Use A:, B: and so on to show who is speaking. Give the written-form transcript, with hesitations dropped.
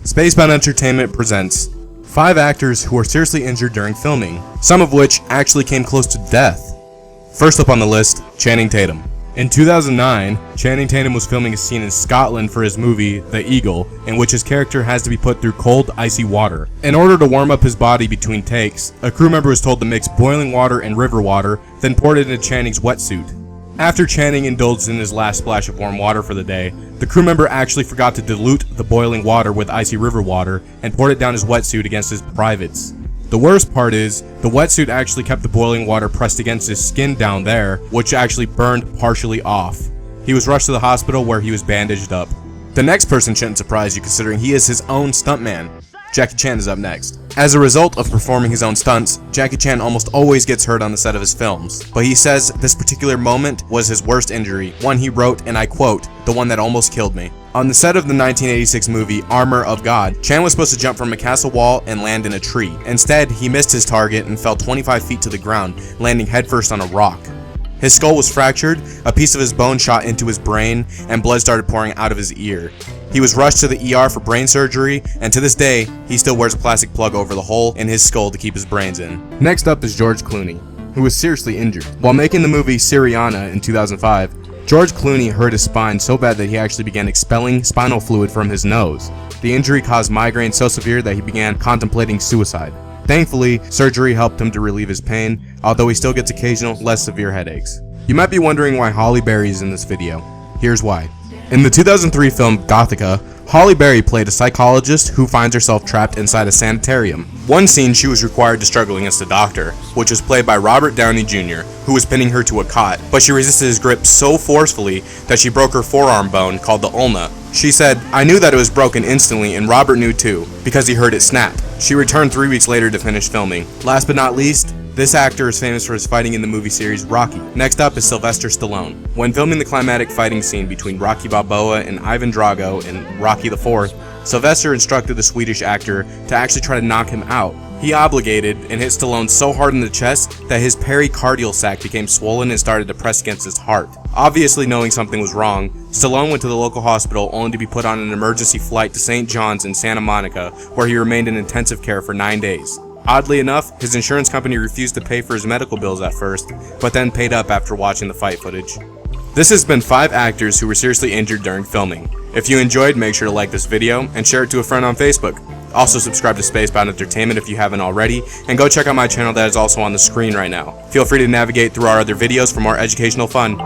A: SpaceBound Entertainment presents 5 actors who were seriously injured during filming, some of which actually came close to death. First up on the list, Channing Tatum. In 2009, Channing Tatum was filming a scene in Scotland for his movie, The Eagle, in which his character has to be put through cold, icy water. In order to warm up his body between takes, a crew member was told to mix boiling water and river water, then poured it into Channing's wetsuit. After Channing indulged in his last splash of warm water for the day, the crew member actually forgot to dilute the boiling water with icy river water and poured it down his wetsuit against his privates. The worst part is, the wetsuit actually kept the boiling water pressed against his skin down there, which actually burned partially off. He was rushed to the hospital where he was bandaged up. The next person shouldn't surprise you considering he is his own stuntman. Jackie Chan is up next. As a result of performing his own stunts, Jackie Chan almost always gets hurt on the set of his films, but he says this particular moment was his worst injury, one he wrote, and I quote, "the one that almost killed me." On the set of the 1986 movie Armor of God, Chan was supposed to jump from a castle wall and land in a tree. Instead, he missed his target and fell 25 feet to the ground, landing headfirst on a rock. His skull was fractured, a piece of his bone shot into his brain, and blood started pouring out of his ear. He was rushed to the ER for brain surgery, and to this day, he still wears a plastic plug over the hole in his skull to keep his brains in. Next up is George Clooney, who was seriously injured. While making the movie Syriana in 2005, George Clooney hurt his spine so bad that he actually began expelling spinal fluid from his nose. The injury caused migraine so severe that he began contemplating suicide. Thankfully, surgery helped him to relieve his pain, although he still gets occasional, less severe headaches. You might be wondering why Halle Berry is in this video. Here's why. In the 2003 film Gothica, Halle Berry played a psychologist who finds herself trapped inside a sanitarium. One scene she was required to struggle against a doctor, which was played by Robert Downey Jr., who was pinning her to a cot, but she resisted his grip so forcefully that she broke her forearm bone called the ulna. She said, "I knew that it was broken instantly and Robert knew too, because he heard it snap." She returned 3 weeks later to finish filming. Last but not least, this actor is famous for his fighting in the movie series Rocky. Next up is Sylvester Stallone. When filming the climatic fighting scene between Rocky Balboa and Ivan Drago in Rocky IV, Sylvester instructed the Swedish actor to actually try to knock him out. He obligated and hit Stallone so hard in the chest that his pericardial sac became swollen and started to press against his heart. Obviously knowing something was wrong, Stallone went to the local hospital only to be put on an emergency flight to St. John's in Santa Monica, where he remained in intensive care for 9 days. Oddly enough, his insurance company refused to pay for his medical bills at first, but then paid up after watching the fight footage. This has been 5 actors who were seriously injured during filming. If you enjoyed, make sure to like this video and share it to a friend on Facebook. Also subscribe to SpaceBound Entertainment if you haven't already, and go check out my channel that is also on the screen right now. Feel free to navigate through our other videos for more educational fun.